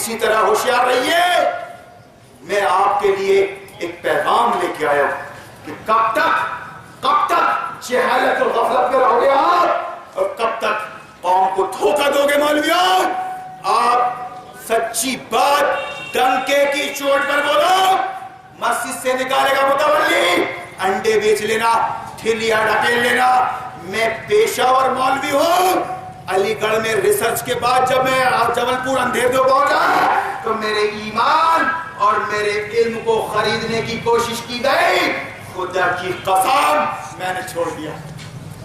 اسی طرح ہوشیار رہیے. میں آپ کے لیے ایک پیغام لے کے آیا ہوں کہ کب تک جہالت اور غفلت میں رہو گے آپ، اور کب تک قوم کو دھوکہ دو گے مولویوں. آپ سچی بات ڈنکے کی چوٹ پر بولو. مسجد سے نکالے گا متولی، انڈے بیچ لینا، ٹھیلیاں ڈھکیل لینا. میں پیشاور مولوی ہوں. علی گڑھ میں ریسرچ کے بعد جب میں جبل پور اندھیردو پہنچا تو میرے ایمان اور میرے علم کو خریدنے کی کوشش کی گئی. خدا کی قسم میں نے چھوڑ دیا.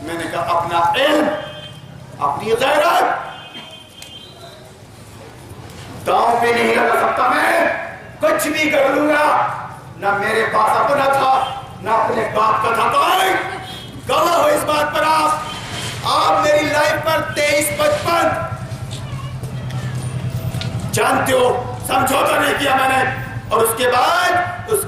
میں نے کہا اپنا علم، اپنی غیرت داؤں پہ نہیں لگا سکتا. میں کچھ بھی کر لوں گا. نہ میرے پاس اپنا تھا نہ اپنے باپ کا تھا. کوئی گواہ ہو اس بات پر. آپ میری لائف پر 23-55 جانتے ہو سمجھوتا نہیں کیا میں نے. اور اس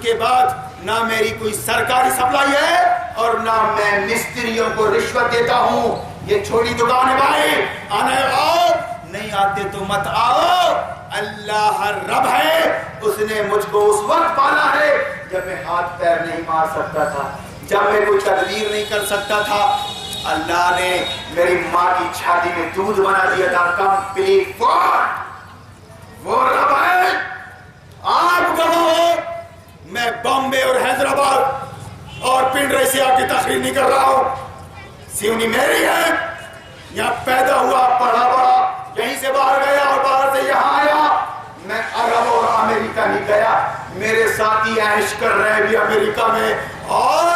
کے بعد نہ میری کوئی سرکاری سپلائی ہے اور نہ میں مستریوں کو رشوت دیتا ہوں. یہ چھوٹی دکان ہے بھائی، آنے آؤ، نہیں آتے تو مت آؤ. اللہ رب ہے، اس نے مجھ کو اس وقت پالا ہے جب میں ہاتھ پیر نہیں مار سکتا تھا، جب میں کوئی تدبیر نہیں کر سکتا تھا. اللہ نے میری ماں کی چھاتی میں دودھ بنا دیا تھا. کمپلیٹ فوڈ وہ رب ہے. آپ گواہ، میں بامبے اور حیدرآباد اور پنڈرے سے آپ کی تقریر نہیں کر رہا ہوں. سیونی میری ہے، یہاں پیدا ہوا، پڑھا بڑا، یہیں سے باہر گیا اور باہر سے یہاں آیا. میں عرب اور امریکہ نہیں گیا. میرے ساتھی عیش کر رہے بھی امریکہ میں، اور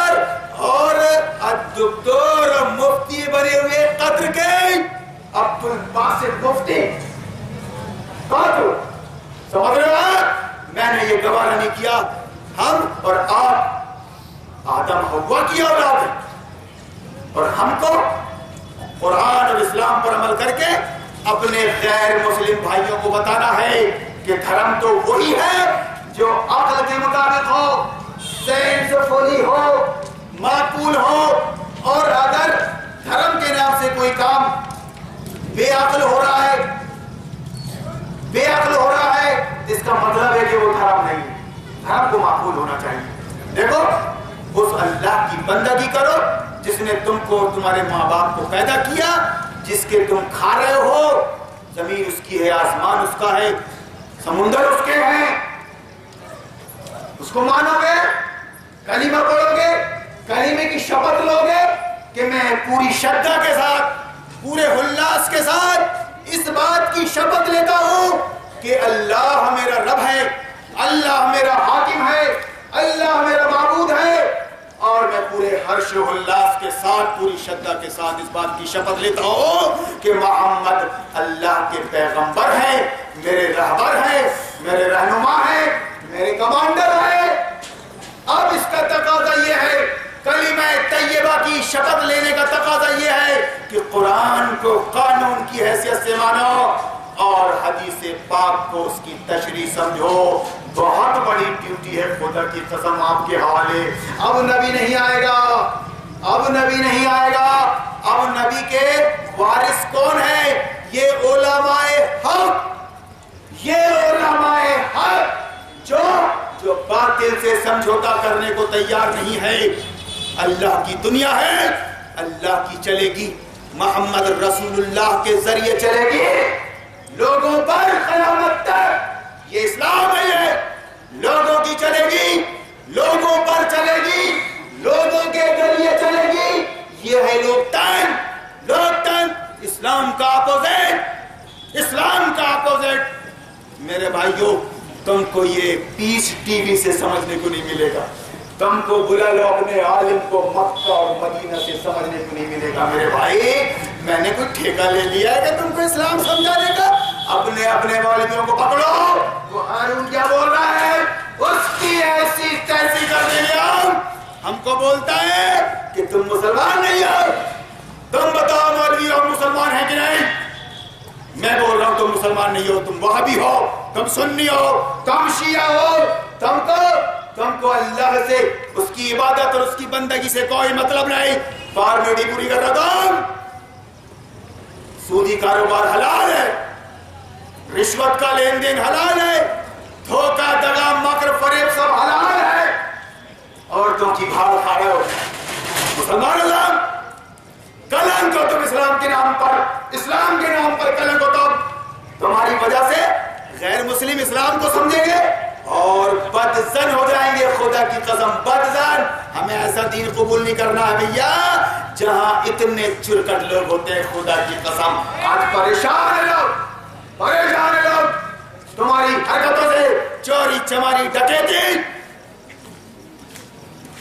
الدکتور مفتی بنے ہوئے قطر کے عبد الباسط مفتی. سمجھ رہے ہو؟ میں نے یہ گوارا نہیں کیا. ہم اور آپ آدم حوا کی اولاد ہیں، اور ہم کو قرآن اور اسلام پر عمل کر کے اپنے غیر مسلم بھائیوں کو بتانا ہے کہ دھرم تو وہی ہے جو عقل کے مطابق ہو، سینسفلی ہو، معقول ہو. اور اگر دھرم کے نام سے کوئی کام بے عقل ہو رہا ہے، اس کا مطلب ہے کہ وہ دھرم نہیں. دھرم کو معقول ہونا چاہیے. دیکھو، اس اللہ کی بندگی کرو جس نے تم کو اور تمہارے ماں باپ کو پیدا کیا، جس کے تم کھا رہے ہو. زمین اس کی ہے، آسمان اس کا ہے، سمندر اس کے ہیں. اس کو مانو گے، کلمہ پڑھو گے، کلمے کی شپث لو گے کہ میں پوری شدہ کے ساتھ، پورے ہلاس کے ساتھ اس بات کی شپث لیتا ہوں کہ اللہ میرا رب ہے، اللہ میرا حاکم ہے، اللہ میرا معبود ہے. اور میں پورے ہرش و ہلاس کے ساتھ، پوری شدہ کے ساتھ اس بات کی شپث لیتا ہوں کہ محمد اللہ کے پیغمبر ہیں، میرے رہبر ہیں، میرے رہنما ہیں، میرے کمانڈر ہیں. اب اس کا تقاضا یہ ہے، کلمہ طیبہ کی شپث لینے کا تقاضا یہ ہے کہ قرآن کو قانون کی حیثیت سے مانو اور حدیث پاک کو اس کی تشریح سمجھو. بہت بڑی ڈیوٹی ہے خدا کی قسم آپ کے حوالے. اب نبی نہیں آئے گا، اب نبی نہیں آئے گا. اب نبی کے وارث کون ہے؟ یہ علماء حق، یہ علماء حق جو باطل سے سمجھوتا کرنے کو تیار نہیں ہے. اللہ کی دنیا ہے، اللہ کی چلے گی، محمد رسول اللہ کے ذریعے چلے گی لوگوں پر قیامت تک. یہ اسلام ہے، یہ لوگوں کی چلے گی، لوگوں پر چلے گی، لوگوں کے ذریعے چلے گی. یہ ہے لوکتن، اسلام کا اپوزٹ، اسلام کا اپوزٹ. میرے بھائیوں، تم کو یہ پیس ٹی وی سے سمجھنے کو نہیں ملے گا. تم کو بلا لو اپنے عالم کو مکہ اور مدینہ سے سمجھنے کو نہیں ملے گا. میرے بھائی، میں نے کوئی ٹھیکہ لے لیا ہے کہ تم کو اسلام سمجھانے کا؟ اپنے مولویوں کو پکڑو. وہ ہارون کیا بول رہا ہے؟ اس کی ایسی تیسی کر دیں. ہم کو بولتا ہے کہ تم مسلمان نہیں ہو. تم بتاؤ مولوی ہم مسلمان ہیں کہ نہیں؟ میں بول رہا ہوں تم مسلمان نہیں ہو، تم وہابی ہو، تم سنی ہو، تم شیعہ ہو. تم کو اللہ سے، اس کی عبادت اور اس کی بندگی سے کوئی مطلب نہیں. فارمیلٹی پوری کر رہا تم. سودی کاروبار حلال ہے، رشوت کا لین دین حلال ہے، دھوکہ دغا مکر فریب سب حلال ہے، عورتوں کی بھاڑ کھا رہے ہو۔ مسلمان اسلام کلنک ہو تم اسلام کے نام پر، اسلام کے نام پر کلنک ہو تمہاری وجہ سے غیر مسلم اسلام کو سمجھیں گے اور بدزن ہو جائیں گے۔ خدا کی قسم بدزن، ہمیں ایسا دین قبول نہیں کرنا ہے بھیا جہاں اتنے چرکٹ لوگ ہوتے ہیں۔ خدا کی قسم آج پریشان ہے لوگ، پریشان ہے لوگ تمہاری حرکتوں سے، چوری چماری ڈکیتی،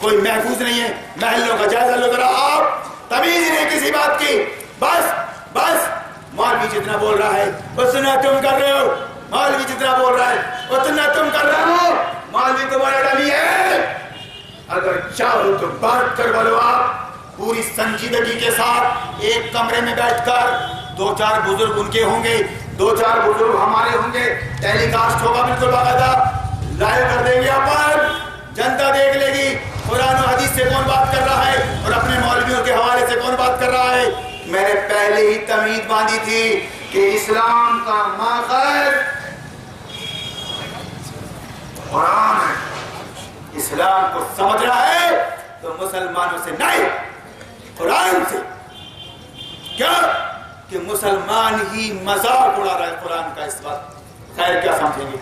کوئی محفوظ نہیں ہے۔ محلوں کا جائزہ لو ذرا، آپ تمیز نہیں کسی بات کی، بس بس مولوی جتنا بول رہا ہے اتنا تم کر رہے ہو، مولوی جتنا بول رہا ہے اتنا تم کر رہے ہو، مولوی تمہارا ڈمی ہے۔ اگر چاہو تو بات کر بولو، آپ پوری سنجیدگی کے ساتھ ایک کمرے میں بیٹھ کر 2-4 بزرگ ان کے ہوں گے، 2-4 بزرگ ہمارے ہوں گے، ٹیلی کاسٹ ہوگا بالکل باقاعدہ، لائیو کر دیں گے، اپن جنتا دیکھ لے گی قرآن و حدیث سے کون بات کر رہا ہے اور اپنے مولویوں کے حوالے سے کون بات کر رہا ہے۔ میں نے پہلے ہی تمہید باندھی تھی کہ اسلام کا ماخذ قرآن ہے، اسلام کو سمجھ رہا ہے تو مسلمانوں سے نہیں، قرآن سے۔ کیا کہ مسلمان ہی مذاق اڑا رہا ہے قرآن کا اس وقت، خیر کیا سمجھیں گے۔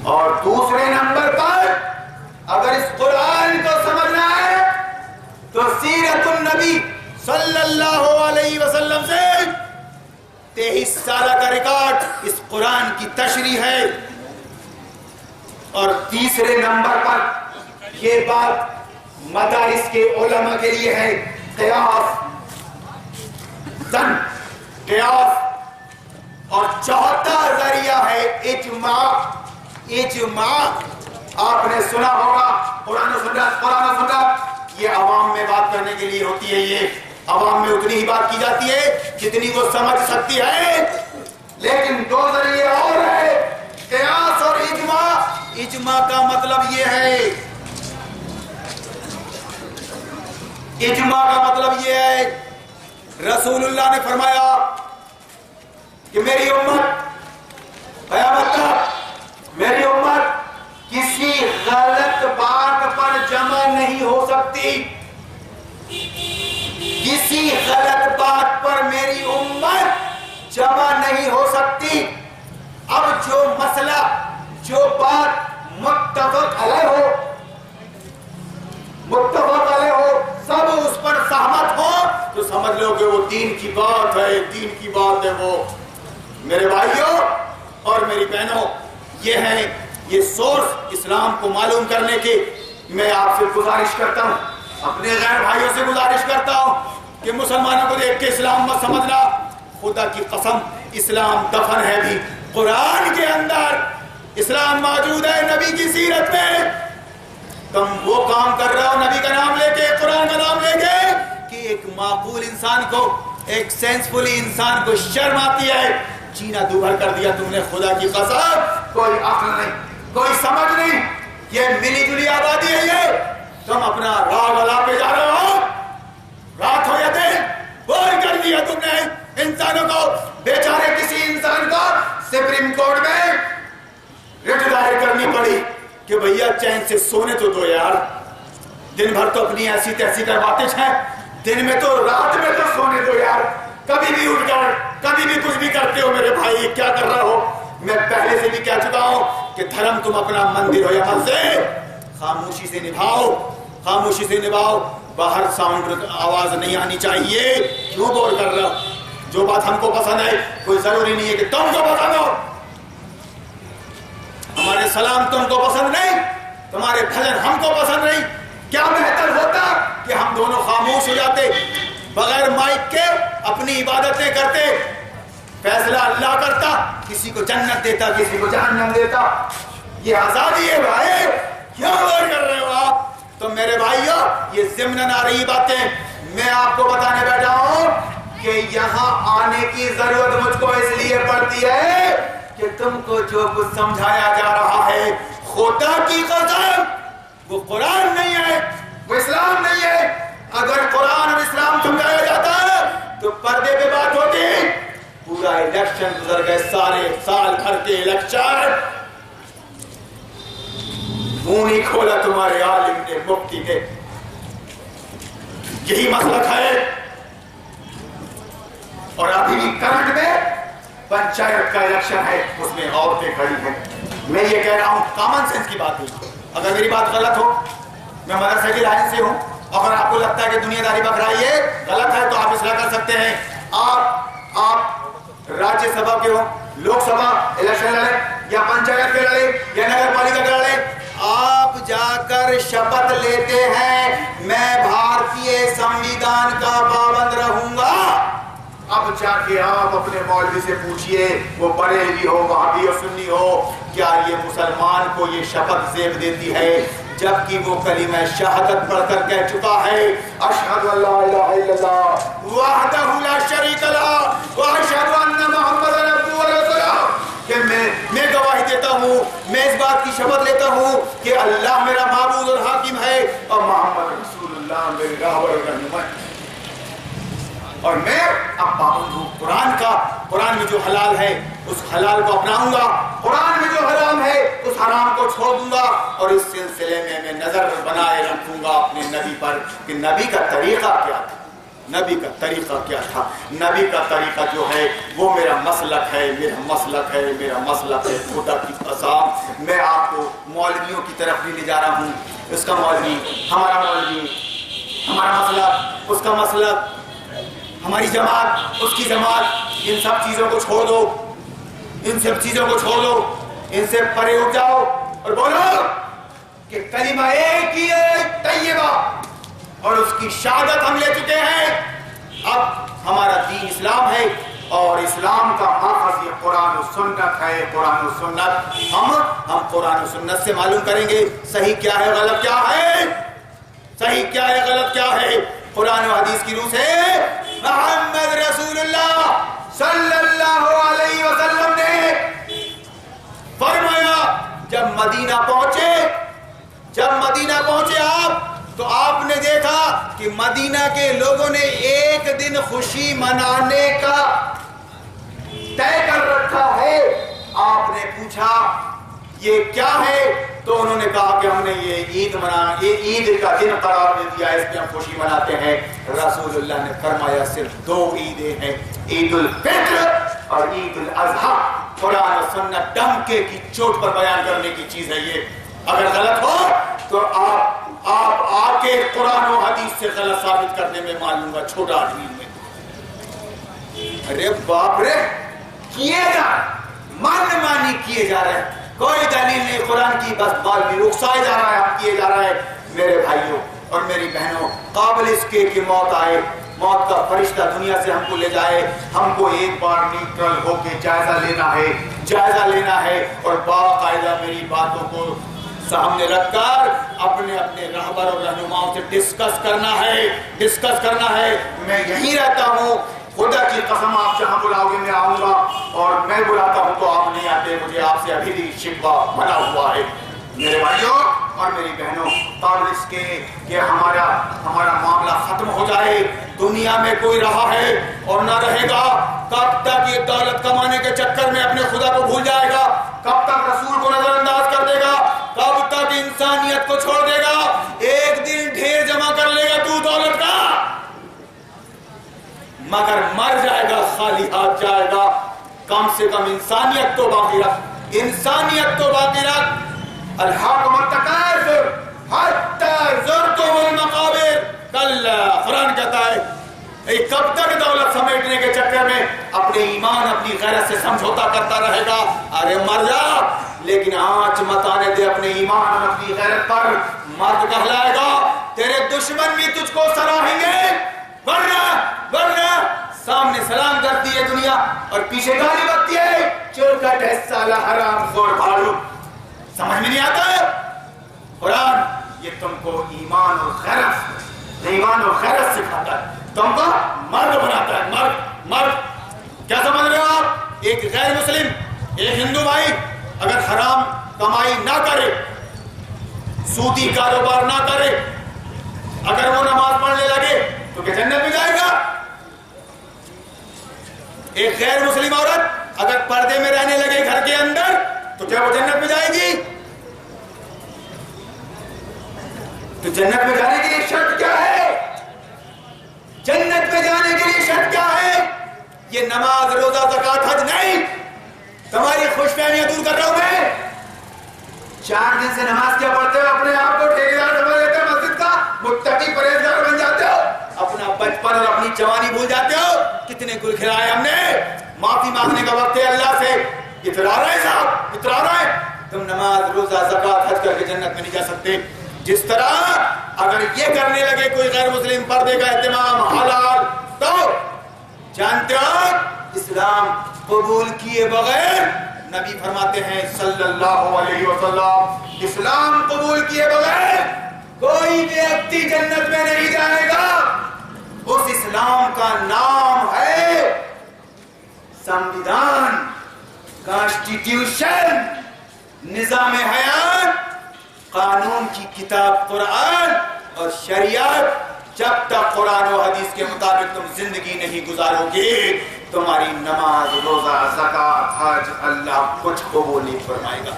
اور دوسرے نمبر پر اگر اس قرآن کو سمجھنا ہے تو سیرت النبی صلی اللہ علیہ وسلم سے 23 سالہ کا ریکارڈ اس قرآن کی تشریح ہے۔ اور تیسرے نمبر پر یہ بات مدارس کے علماء کے لیے ہے، قیاس، زن، قیاس، اور چوتھا ذریعہ ہے اجماع۔ اجماع آپ نے سنا ہوگا، قرآن و سنت یہ عوام میں بات کرنے کے لیے ہوتی ہے، یہ عوام میں اتنی ہی بات کی جاتی ہے جتنی وہ سمجھ سکتی ہے، لیکن 2 ذریعے اور ہے، قیاس اور اجماع۔ اجماع کا مطلب یہ ہے، اجماع کا مطلب یہ ہے رسول اللہ نے فرمایا کہ میری امت قیامت تک، میری امت کسی غلط بات پر جمع نہیں ہو سکتی، کسی غلط بات پر میری امت جمع نہیں ہو سکتی۔ اب جو مسئلہ، جو بات متفق علیہ ہو، متفق علیہ ہو، سب اس پر سہمت ہو تو سمجھ لو کہ وہ دین کی بات ہے، دین کی بات ہے وہ۔ میرے بھائیوں اور میری بہنوں، یہ ہے یہ سورس اسلام کو معلوم کرنے کے۔ میں آپ سے گزارش کرتا ہوں، اپنے غیر بھائیوں سے گزارش کرتا ہوں کہ مسلمانوں کو دیکھ کے اسلام مت سمجھنا، خدا کی قسم اسلام دفن ہے بھی، قرآن کے اندر اسلام موجود ہے، نبی کی سیرت میں۔ تم وہ کام کر رہے ہو نبی کا نام لے کے، قرآن کا نام لے کے، کہ ایک معقول انسان کو، ایک سینسفلی انسان کو شرم آتی ہے، جینا دوبھر کر دیا تم نے، خدا کی قسم کوئی عقل نہیں، کوئی سمجھ نہیں، یہ ملی جلی آبادی ہے یہ۔ تم اپنا راگ الا پہ جا رہے ہو، رات ہو یا دن بور کر دیا تم نے انسانوں کو۔ بیچارے کسی انسان کو سپریم کورٹ میں رٹ دائر کرنی پڑی کہ بھیا چین سے سونے تو دو یار، دن بھر تو اپنی ایسی تیسی کرواتے ہیں، دن میں تو رات میں تو سونے دو یار، کبھی بھی اٹھ کر کبھی بھی کچھ بھی کرتے ہو میرے بھائی، کیا کر رہا ہو؟ میں پہلے سے بھی کہہ چکا ہوں کہ دھرم تم اپنا مندر ہو یا مسجد، خاموشی سے نبھاؤ، خاموشی سے نبھاؤ، باہر ساؤنڈ آواز نہیں آنی چاہیے۔ کیوں بور کر رہا ہو؟ جو بات ہم کو پسند ہے کوئی ضروری نہیں ہے کہ تم کو پسند ہو۔ ہمارے سلام تم کو پسند نہیں، تمہارے بھجن ہم کو پسند نہیں، کیا بہتر ہوتا کہ ہم دونوں خاموش ہو جاتے، بغیر مائک کے اپنی عبادتیں کرتے، فیصلہ اللہ کرتا، کسی کو جنت دیتا، کسی کو جہنم دیتا۔ یہ آزادی ہے بھائی، کیوں غور کر رہے ہو آپ؟ تو میرے بھائیوں یہ ضمناً آ رہی باتیں میں آپ کو بتانے بیٹھا ہوں کہ یہاں آنے کی ضرورت مجھ کو اس لیے پڑتی ہے کہ تم کو جو کچھ سمجھایا جا رہا ہے، خدا کی قسم وہ قرآن نہیں ہے، وہ اسلام نہیں ہے۔ اگر قرآن اور اسلام سمجھایا جاتا ہے تو پردے پہ بات ہوتی، پورا الیکشن گزر گھر کے الیکشن منہ نہیں کھولا تمہارے عالم نے مفتی نے. یہی مسلک ہے. اور ابھی بھی کرنٹ میں پنچایت کا الیکشن ہے, اس میں عورتیں کھڑی ہیں. میں یہ کہہ رہا ہوں کامن سینس کی بات ہے. اگر میری بات غلط ہو, میں مدرسے کی لائن سے ہوں, اگر آپ کو لگتا ہے کہ دنیا داری بکرائی ہے غلط ہے تو آپ اصلاح کر سکتے ہیں. آپ راجیہ سبھا کے ہو, لوک سبھا الیکشن لڑیں یا پنچایت کے لڑیں یا نگر پالیکا کے لڑیں, آپ جا کر شپت لیتے ہیں میں بھارتی سنویدھان کا پابند رہوں گا. اب جا کے آپ اپنے مولوی سے پوچھئے, وہ بریلوی ہو وہابی اور سنی ہو, کیا یہ مسلمان کو یہ شپت زیب دیتی ہے جبکہ وہ کلمہ شہادت پڑھ کر کہہ چکا ہے اشہد ان لا الہ الا اللہ وحدہ لا شریک لہ واشہد ان محمد عبدہ ورسولہ, کہ میں گواہی دیتا ہوں, میں اس بات کی شپت لیتا ہوں کہ اللہ میرا معبود اور حاکم ہے اور محمد رسول اللہ میرے راہبر اور رہنما ہے. اور میں اب پابند ہوں قرآن کا. قرآن میں جو حلال ہے اس حلال کو اپناؤں گا, قرآن میں جو حرام ہے اس حرام کو چھوڑ دوں گا. اور اس سلسلے میں نظر بنائے رکھوں گا اپنے نبی پر کہ نبی کا طریقہ کیا تھا, نبی کا طریقہ کیا تھا. نبی کا طریقہ جو ہے وہ میرا مسلک ہے, میرا مسلک ہے, میرا مسلک ہے. خدا کی قسم میں آپ کو مولویوں کی طرف نہیں لے جا رہا ہوں. اس کا مولوی, ہمارا مولوی, ہمارا مسلک, اس کا مسلک, ہماری جماعت, اس کی جماعت, ان سب چیزوں کو چھوڑ دو, ان سب چیزوں کو چھوڑ دو, ان سے پرے اٹھ جاؤ اور بولو کہ کلمہ ایک ہی ہے طیبہ اور اس کی شہادت ہم لے چکے ہیں. اب ہمارا دین اسلام ہے اور اسلام کا ماخذ یہ قرآن و سنت ہے. قرآن و سنت ہم قرآن و سنت سے معلوم کریں گے صحیح کیا ہے غلط کیا ہے, صحیح کیا ہے غلط کیا ہے. قرآن و حدیث کی روح سے محمد رسول اللہ صلی اللہ علیہ وسلم نے فرمایا جب مدینہ پہنچے آپ تو آپ نے دیکھا کہ مدینہ کے لوگوں نے ایک دن خوشی منانے کا طے کر رکھا ہے. آپ نے پوچھا یہ کیا ہے تو انہوں نے کہا کہ ہم نے یہ عید کا دن قرار دے دیا, اس میں ہم خوشی مناتے ہیں. رسول اللہ نے فرمایا صرف 2 عیدیں ہیں, عید الفطر اور عید الاضحیٰ. قرآن و سنت ڈنکے کی چوٹ پر بیان کرنے کی چیز ہے یہ. اگر غلط ہو تو آپ آ کے قرآن و حدیث سے غلط ثابت کرنے میں معلوم گا چھوٹا آدمی میں. ارے باپ رے, کیے جا من مانی کیے جا رہے ہیں, کوئی دلیل نہیں. قرآن کی بس بال بھی رخصائے جا رہا ہے, اب کیے جا رہا ہے. میرے بھائیوں اور میری بہنوں, قابل اس کے کہ موت آئے, موت کا فرشتہ دنیا سے ہم کو لے جائے, ہم کو ایک بار نیوٹرل ہو کے جائزہ لینا ہے اور باقاعدہ میری باتوں کو سامنے رکھ کر اپنے رہبر اور رہنماؤں سے ڈسکس کرنا ہے. میں یہیں رہتا ہوں, خدا کی قسم آپ جہاں بلاؤ گے میں آؤں گا, اور میں بلاتا ہوں تو آپ نہیں آتے, مجھے آپ سے ابھی بھی شکوہ بنا ہوا ہے. میرے بھائیوں اور میری بہنوں, قابل اس کے کہ ہمارا معاملہ ختم ہو جائے. دنیا میں کوئی رہا ہے اور نہ رہے گا. کب تک یہ دولت کمانے کے چکر میں اپنے خدا کو بھول جائے گا, کب تک رسول کو نظر انداز کر دے گا, کب تک انسانیت کو چھوڑ دے گا. ایک دن ڈھیر جمع کر لے گا تو دولت کا, مگر مر جائے گا, خالی ہاتھ جائے گا. کم سے کم انسانیت تو باقی رکھ. الحاکم التکاثر حتی زرتم المقابر. قرآن کہتا ہے کب تک دولت سمیٹنے کے چکر میں اپنے ایمان اپنی غیرت سے سمجھوتا کرتا رہے گا. ارے مر جا, لیکن آنچ مت آنے دے اپنے ایمان اور اپنی غیرت پر. مرد کہلائے گا, تیرے دشمن بھی تجھ کو سراہیں گے, ورنہ سامنے سلام کرتی ہے دنیا اور پیچھے گالی بکتی ہے, چورکٹ ہے سالہ حرام خور بھاڑو. سمجھ میں نہیں آتا. قرآن یہ تم کو ایمان اور غیرت سکھاتا ہے, تم کو مرد بناتا ہے. مرد کیا سمجھ رہے ہو آپ؟ ایک غیر مسلم, ایک ہندو بھائی اگر حرام کمائی نہ کرے, سودی کاروبار نہ کرے, اگر وہ نماز پڑھنے لگے تو کیا جنت میں جائے گا؟ ایک غیر مسلم عورت اگر پردے میں رہنے لگے گھر کے کیا وہ جنت میں جائے گی؟ تو جنت میں جانے کے لیے شرط کیا ہے؟ جنت میں جانے کے لیے شرط کیا ہے؟ یہ نماز روزہ زکات حج نہیں. تمہاری خوش فہمیاں دور کر رہا ہوں میں. 4 دن سے نماز کیا پڑھتے ہو؟ اپنے آپ کو ٹھیکیدار سمجھ لیتے ہو مسجد کا, متقی پرہیزگار بن جاتے ہو, اپنا بچپن اور اپنی جوانی بھول جاتے ہو. کتنے گل کھلائے ہم نے. معافی مانگنے کا وقت ہے اللہ سے. اترا رہے صاحب, اترا رہے. تم نماز روزہ زکات حج کر کے جنت میں نہیں جا سکتے. جس طرح اگر یہ کرنے لگے کوئی غیر مسلم پردے کا اہتمام حلال, تو جانتے ہو اسلام قبول کیے بغیر, نبی فرماتے ہیں صلی اللہ علیہ وسلم, اسلام قبول کیے بغیر کوئی ویکتی جنت میں نہیں جائے گا. اس اسلام کا نام ہے سنویدھان, کانسٹیٹیوشن, نظام حیات, قانون کی کتاب قرآن اور شریعت. جب تک قرآن و حدیث کے مطابق تم زندگی نہیں گزارو گے, تمہاری نماز روزہ زکات حج اللہ کچھ قبول نہیں فرمائے گا.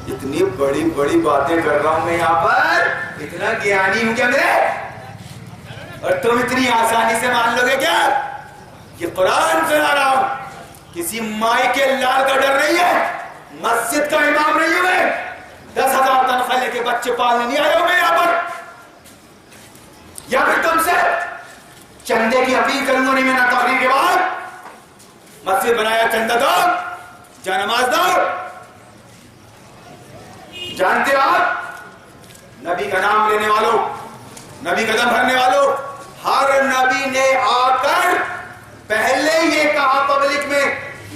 اتنی بڑی بڑی باتیں کر رہا ہوں میں یہاں پر, اتنا گیانی ہوں کیا میں, اور تم اتنی آسانی سے مان لو گے کیا؟ یہ قرآن سنا رہا ہوں, کسی مائی کے لال کا ڈر نہیں ہے, مسجد کا امام نہیں ہوں میں, 10,000 تنخواہ لے کے بچے پالنے نہیں آیا ہوں میں یہاں پر. یا پھر تم سے چندے کی اپیل کروں گا نہیں میں نہ تقریر کے بعد. مسجد بنایا, چندہ دو, جا نماز دو. جانتے آپ نبی کا نام لینے والوں, نبی قدم بھرنے والوں, ہر نبی نے آ کر پہلے یہ کہا پبلک میں,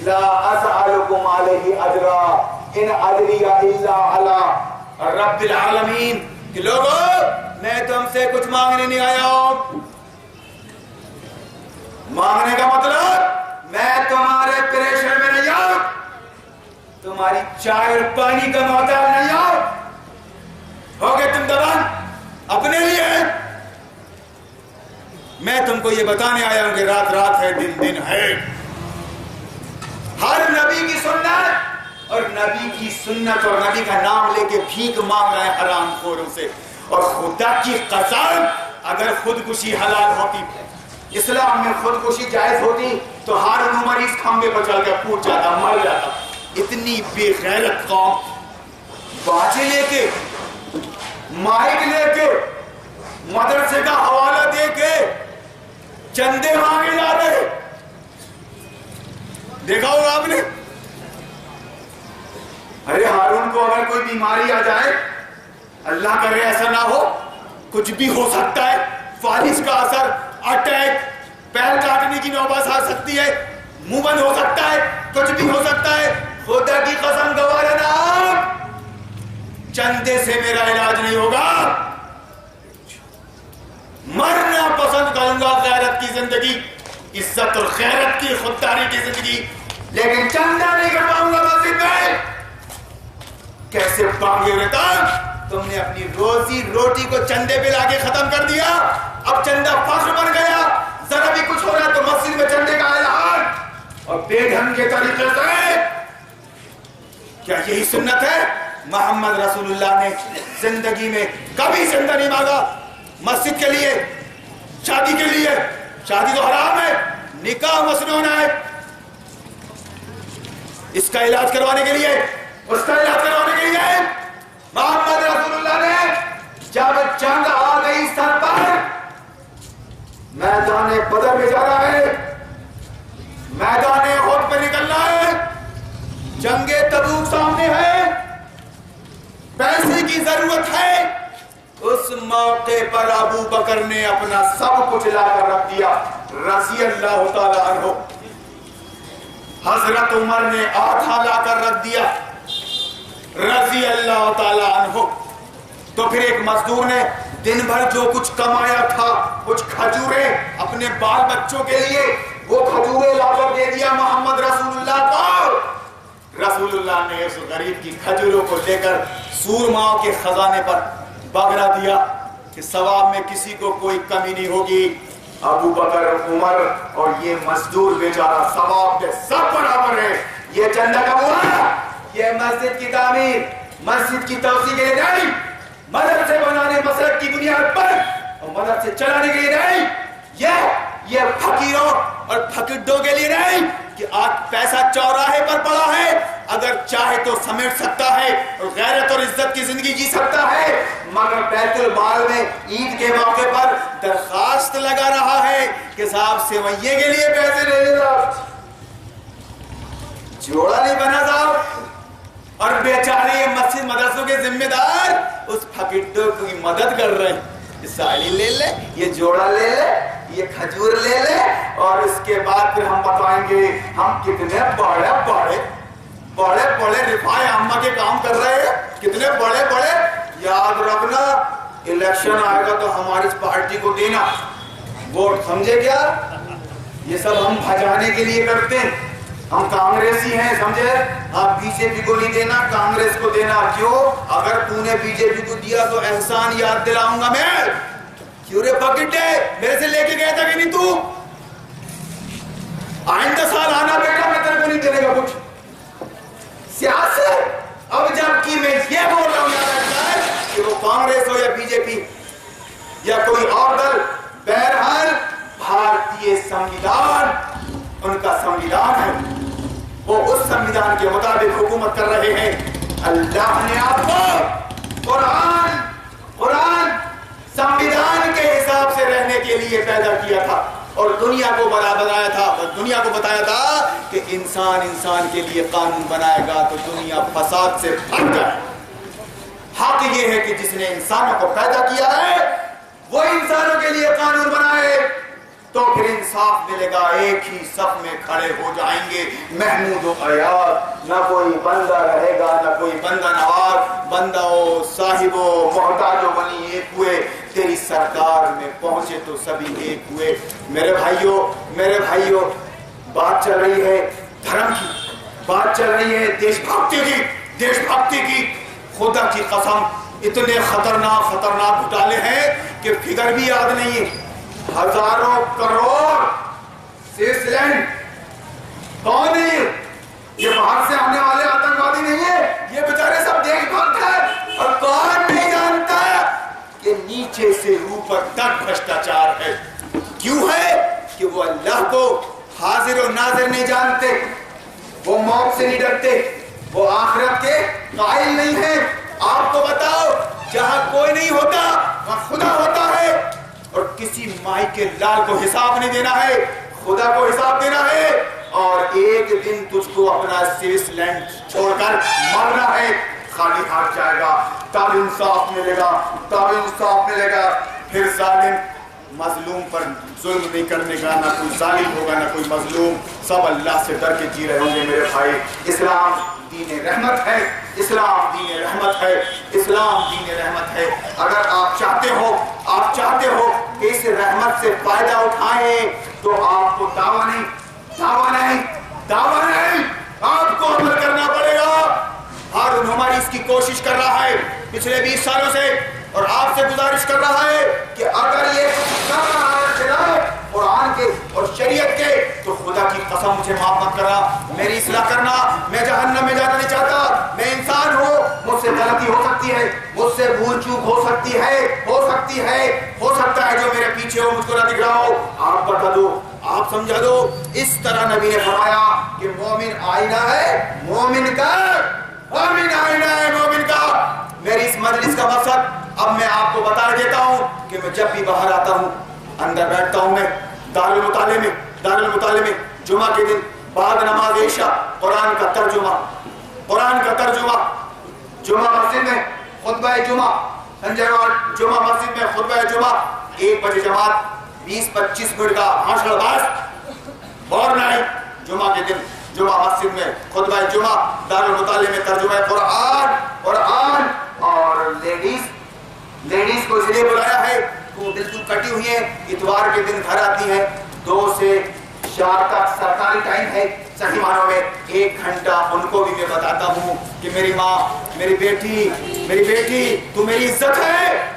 لا اسألکم علیہ اجرا ان اجری الا علی رب العالمین, کہ لوگوں میں تم سے کچھ مانگنے نہیں آیا ہوں. مانگنے کا مطلب میں تمہارے پریشر میں نہیں آؤں, تمہاری چائے اور پانی کا محتاج نہیں آؤں. ہوگے تم دبان اپنے لیے, میں تم کو یہ بتانے آیا ہوں کہ رات رات ہے, دن دن ہے. ہر نبی کی سنت اور نبی کی سنت اور نبی کا نام لے کے بھیک مانگ رہے ہیں حرام خوروں سے. اور خدا کی قسم اگر خودکشی حلال ہوتی, اسلام میں خودکشی جائز ہوتی, تو ہارون عمر اس کھمبے پر چل کے پوٹ جاتا, مر جاتا. اتنی بے غیرت قوم, باجے لے کے, مائک لے کے, مدرسے کا حوالہ دے کے چندے مانگے جا رہے. دیکھا ہوگا آپ نے. ارے ہارون کو اگر کوئی بیماری آ جائے, اللہ کرے ایسا نہ ہو, کچھ بھی ہو سکتا ہے, فالج کا اثر, اٹیک, پیر کاٹنے کی نوبت آ سکتی ہے, منہ بند ہو سکتا ہے, کچھ بھی ہو سکتا ہے. خدا کی قسم گوارا نہ, چندے سے میرا علاج نہیں ہوگا. مرنا پسند کروں گا غیرت کی زندگی, عزت اور غیرت کی خودداری کی زندگی, لیکن چندہ نہیں کر پاؤں گا مسجد میں. کیسے پاؤں گے تک؟ تم نے اپنی روزی روٹی کو چندے پہ لا کے ختم کر دیا. اب چندہ فخر بن گیا, ذرا بھی کچھ ہو رہا تو مسجد میں چندے کا اعلان, اور بے ڈھنگ کے طریقے سے. کیا یہی سنت ہے؟ محمد رسول اللہ نے زندگی میں کبھی چندہ نہیں مانگا. مسجد کے لیے, شادی کے لیے, شادی تو حرام ہے, نکاح مسنون ہے, اس کا علاج کروانے کے لیے, اس کا علاج کروانے کے لیے محمد رسول اللہ نے جب جنگ آ گئی سر پر, میدان بدر میں جا رہا ہے, میدان احد پہ نکلنا ہے, جنگ تبوک سامنے ہے, پیسے کی ضرورت ہے. اس موقع پر ابو بکر نے اپنا سب کچھ لا کر رکھ دیا رضی اللہ تعالی عنہ. حضرت عمر نے آٹھا لا کر رکھ دیا رضی اللہ تعالی عنہ. تو پھر ایک مزدور نے دن بھر جو کچھ کمایا تھا, کچھ کھجوریں اپنے بال بچوں کے لیے, وہ کھجوریں لا کر دے دیا محمد رسول اللہ کو. رسول اللہ نے اس غریب کی کھجوروں کو لے کر سورماؤں کے خزانے پر بگڑا دیا کہ ثواب میں کسی کو کوئی کمی نہیں ہوگی. ابو بکر عمر اور یہ مزدور بیچارہ ثواب پہ سب برابر ہے. یہ چندہ کب ہوا؟ یہ مسجد کی تعمیر، مسجد کی توسیع کے لیے نہیں، مدرسے بنانے مسجد کی بنیاد پر اور مدرسے چلانے کے لیے نہیں، یہ فقیروں اور پھکڑوں کے لیے نہیں کہ آج پیسہ چوراہے پر پڑا ہے، اگر چاہے تو سمیٹ سکتا ہے اور غیرت اور عزت کی زندگی جی سکتا ہے، مگر بیت المال میں عید کے موقع پر درخواست لگا رہا ہے کہ صاحب سیوئیے کے لیے پیسے لے لے صاحب، جوڑا نہیں بنا صاحب. اور بیچارے مسجد مدرسوں کے ذمہ دار اس پھکڑوں کی مدد کر رہے ہیں. یہ ساڑی لے لے، یہ جوڑا لے لے، یہ کھجور لے لے، اور اس کے بعد پھر ہم بتائیں گے ہم کتنے بڑے رفاع عامہ کے کام کر رہے ہیں، کتنے بڑے. یاد رکھنا الیکشن آئے گا تو ہماری اس پارٹی کو دینا ووٹ، سمجھے کیا؟ یہ سب ہم بھجانے کے لیے کرتے ہیں. ہم کانگریسی ہیں، سمجھے؟ آپ بی جے پی کو نہیں دینا، کانگریس کو دینا. کیوں؟ اگر تو نے بی جے پی کو دیا تو احسان یاد دلاؤں گا میں. کیوں رے پکڑے، میرے سے لے کے گیا تھا کہ نہیں تو؟ آئندہ سال آنا بیٹا، میں تیرے کو نہیں دینے گا کچھ. سیاست اب جب کی میں یہ بول رہا ہوں کہ وہ کانگریس ہو یا بی جے پی یا کوئی اور دل، بہرحال بھارتی سنویدھان ان کا سنویدھان ہے، وہ اس سنویدھان کے مطابق حکومت کر رہے ہیں. اللہ نے آپ کو قرآن سنویدھان کے حساب سے رہنے کے لیے پیدا کیا تھا اور دنیا کو بنایا تھا اور دنیا کو بتایا تھا کہ انسان کے لیے قانون بنائے گا تو دنیا فساد سے بھر جائے. حق یہ ہے کہ جس نے انسانوں کو پیدا کیا ہے وہ انسانوں کے لیے قانون بنائے تو پھر انصاف ملے گا. ایک ہی صف میں کھڑے ہو جائیں گے محمود و عیاض، نہ کوئی بندہ رہے گا نہ کوئی بندہ نواز، بندہ و صاحب و محتاج و غنی ایک ہوئے، تیری سرکار میں پہنچے تو سبھی ایک ہوئے. میرے بھائیوں بات چل رہی ہے دھرم کی، بات چل رہی ہے دیش بھکتی کی. خدا کی قسم اتنے خطرناک گھوٹالے ہیں کہ فگر بھی یاد نہیں ہے. ہزاروں کروڑ سوئس لینڈ کون ہے؟ یہ باہر سے آنے والے آتنکوادی نہیں ہے، یہ بیچارے سب دیش بھکت ہے. اور کون نہیں جانتا کہ نیچے سے اوپر تک بھرشٹاچار ہے. کیوں ہے؟ کہ وہ اللہ کو حاضر و ناظر نہیں جانتے، وہ موت سے نہیں ڈرتے، وہ آخرت کے قائل نہیں ہیں. آپ کو بتاؤ جہاں کوئی نہیں ہوتا وہاں خدا ہوتا ہے، اور کسی مائی کے لال کو حساب نہیں دینا ہے، خدا کو حساب دینا ہے. اور ایک دن تجھ کو اپنا سوئس لینڈ چھوڑ کر مرنا ہے، خالی ہاتھ جائے گا، تب انصاف ملے گا. پھر ظالم مظلوم پر ظلم نہیں کرنے کا، نہ کوئی ظالم ہوگا نہ کوئی مظلوم، سب اللہ سے ڈر کے جی رہے ہوں گے. میرے بھائی اسلام دین رحمت ہے، اسلام دین رحمت ہے. اگر آپ چاہتے ہو کہ اس رحمت سے فائدہ اٹھائیں تو آپ کو دعویٰ نہیں آپ کو عمل کرنا پڑے گا. ہارون ہماری اس کی کوشش کر رہا ہے پچھلے 20 سالوں سے، اور آپ سے گزارش کر رہا ہے کہ اگر یہ کر رہا ہے خلاف قرآن کے اور شریعت کے تو خدا کی قسم مجھے معاف مت کرنا، میری اصلاح کرنا. میں جہنم میں جانا نہیں چاہتا، میں انسان ہوں، مجھ سے غلطی ہو سکتی ہے، مجھ سے بھول چوک ہو سکتی ہے جو میرے پیچھے ہو مجھ کو نہ دکھ رہا ہو. آپ بتا دو، آپ سمجھا دو. اس طرح نبی نے فرمایا کہ مومن آئینہ ہے، مومن کا. میری اس مجلس کا مقصد اب میں آپ کو بتا دیتا ہوں کہ میں جب بھی باہر آتا ہوں اندر بیٹھتا ہوں، میں دارالمطالعے میں جمعہ کے دن بعد نماز عشاء قرآن کا ترجمہ جمعہ مسجد میں خطبہ جمعہ، سنجے روڈ جمعہ مسجد میں خطبہ جمعہ 1 بجے جماعت، 20-25 منٹ کا بھاشن بس اور نہیں. جمعہ کے دن جمعہ مسجد میں خطبہ جمعہ، دارالمطالعے میں ترجمہ قرآن. اور لیڈیز کو اس لیے بلایا ہے کہ وہ بالکل کٹی ہوئی ہیں، اتوار کے دن گھر آتی ہیں، 2 سے 4 تک سرکاری ٹائم ہے، صحیح معنوں میں 1 گھنٹہ ان کو بھی میں بتاتا ہوں کہ میری ماں، میری بیٹی تو میری عزت ہے،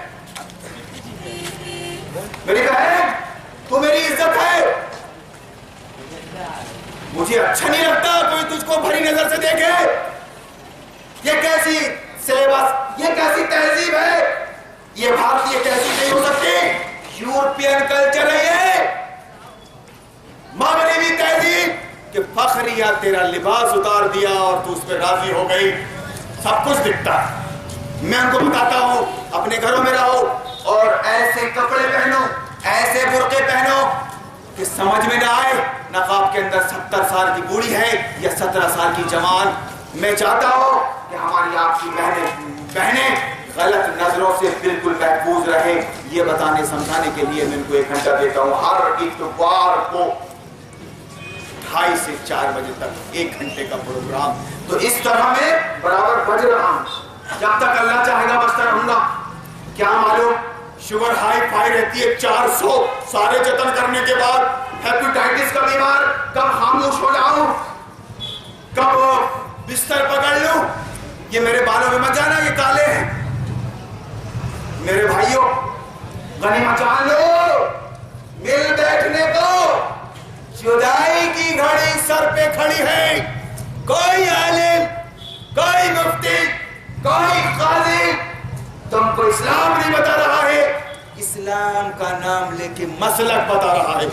میری بہن تو میری مجھے اچھا نہیں لگتا کوئی تجھ کو بھری نظر سے دیکھے. یہ کیسی سلیبس، یہ کیسی تہذیب ہے؟ یہ بھارتی تہذیب نہیں ہو سکتی، یورپین کلچر ہے یہ، مغربی تہذیب کہ فخریہ تیرا لباس اتار دیا اور تو اس پہ راضی ہو گئی. سب کچھ دکھتا ہے. میں ان کو بتاتا ہوں اپنے گھروں میں رہو اور ایسے کپڑے پہنو، ایسے برقعے پہنو کہ سمجھ میں نہ آئے نقاب کے اندر 70 سال کی بوڑھی ہے یا 17 سال کی جوان. میں چاہتا ہوں کہ ہماری آپ کی بہنیں غلط نظروں سے بالکل محفوظ رہیں. یہ بتانے سمجھانے کے لیے میں ان کو 1 گھنٹہ دیتا ہوں ہر اتوار کو 2:30 سے 4 بجے تک 1 گھنٹے کا پروگرام. تو اس طرح میں برابر بج رہا ہوں، جب تک اللہ چاہے گا بچتا رہوں گا. کیا معلوم شوگر ہائی فائی رہتی ہے 400، سارے جتن کرنے کے بعد ہیپیٹائٹس کا بیمار، کب خاموش ہو جاؤں، کب بستر پکڑ لوں. یہ میرے بالوں میں مت جانا، یہ کالے ہیں. میرے بھائیوں غنیمت جان لو، مل بیٹھنے کو. جدائی کی گھڑی سر پہ کھڑی ہے. کوئی عالم، کوئی مفتی، کوئی قاضی تم کو اسلام نہیں بتا رہا ہے، اسلام کا نام لے کے مسلک بتا رہا ہے.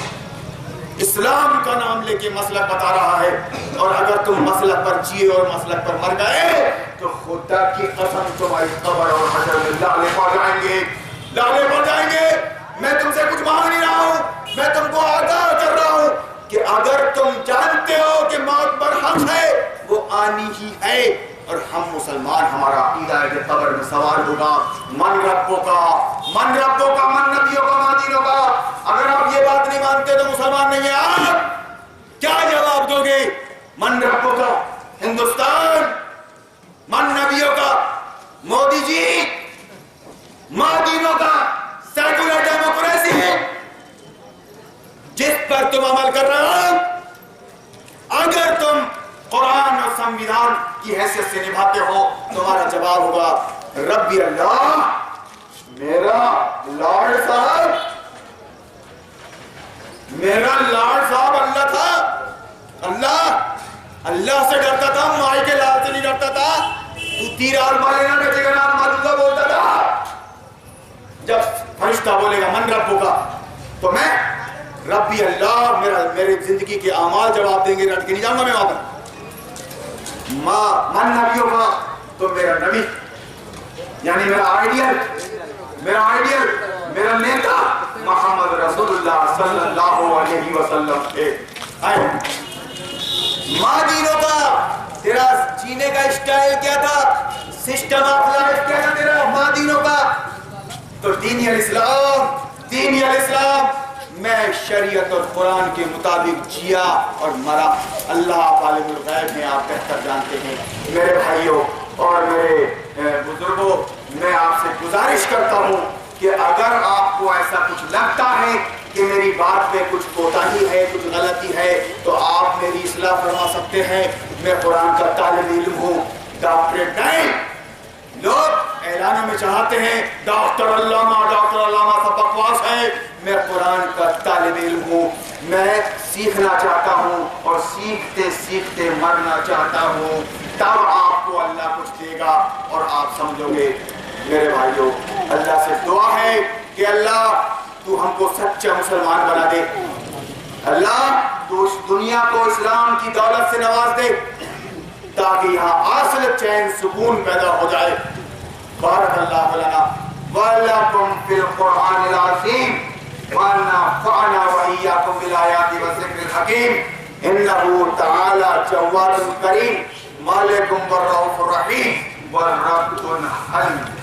اسلام کا نام لے کے مسلک بتا رہا ہے. اور اگر تم مسلک پر جیے اور مسلک پر مر گئے تو خدا کی قسم تمہاری قبر اور حشر میں لالے پڑ جائیں گے، لالے پڑ جائیں گے. میں تم سے کچھ مانگ نہیں رہا ہوں، میں تم کو آگاہ کر رہا ہوں کہ اگر تم جانتے ہو کہ موت پر حق ہے وہ آنی ہی ہے. اور ہم مسلمان، ہمارا عقیدہ ہے کہ قبر میں سوال ہوگا من ربوں کا، من ربوں کا، من نبیوں کا، من دینوں کا. اگر آپ یہ بات نہیں مانتے تو مسلمان نہیں ہیں. آپ کیا جواب دو گے؟ من ربوں کا ہندوستان، من نبیوں کا مودی جی، من دینوں کا سیکولر ڈیموکریسی جس پر تم عمل کر رہے ہو. اگر تم قرآن اور سنویدھان کی حیثیت سے نبھاتے ہو تمہارا جواب ہوگا ربی اللہ، میرا لارڈ صاحب، میرا لارڈ صاحب اللہ تھا. اللہ سے ڈرتا تھا، مائی کے لال سے نہیں ڈرتا تھا. تو تیر آلما لینا بیٹے کا نام اللہ بولتا تھا. جب فرشتہ بولے گا من ربوں کا تو میں ربی اللہ، میرے زندگی کے اعمال جواب دیں گے، رٹ کے نہیں جاؤں گا میں وہاں پر. من نبیوں کا تو میرا نبی یعنی میرا آئیڈیل، میرا نیتا محمد رسول اللہ صلی اللہ علیہ وسلم ہے. ماں دینوں کا تیرا جینے کا اسٹائل کیا تھا، سسٹم آف لائف کیا تھا تیرا ماں دینوں کا؟ تو دینی الاسلام میں شریعت اور قرآن کے مطابق جیا اور مرا. اللہ عالم الغیب میں آپ بہتر جانتے ہیں. میرے بھائیوں اور میرے بزرگوں، میں آپ سے گزارش کرتا ہوں کہ اگر آپ کو ایسا کچھ لگتا ہے کہ میری بات میں کچھ کوتاہی ہے، کچھ غلطی ہے، تو آپ میری اصلاح فرما سکتے ہیں. میں قرآن کا طالب علم ہوں، ڈاکٹریٹ نہیں. لوگ اعلانوں میں چاہتے ہیں ڈاکٹر علامہ سب بکواس ہے. میں قرآن کا طالب علم ہوں. میں سیکھنا چاہتا ہوں اور سیکھتے سیکھتے مرنا چاہتا ہوں. تب آپ کو اللہ کچھ دے گا اور آپ سمجھو گے. میرے بھائیوں، اللہ سے دعا ہے کہ اللہ تو ہم کو سچا مسلمان بنا دے. اللہ تو اس دنیا کو اسلام کی دولت سے نواز دے تاکہ یہاں اصل چین سکون پیدا ہو جائے. بارک اللہ لنا ولکم فی القرآن العظیم ونفعنا وإياكم بالآیات والذکر الحکیم انہ تعالی جواد کریم مالک الرؤوف الرحیم والرب الحلیم.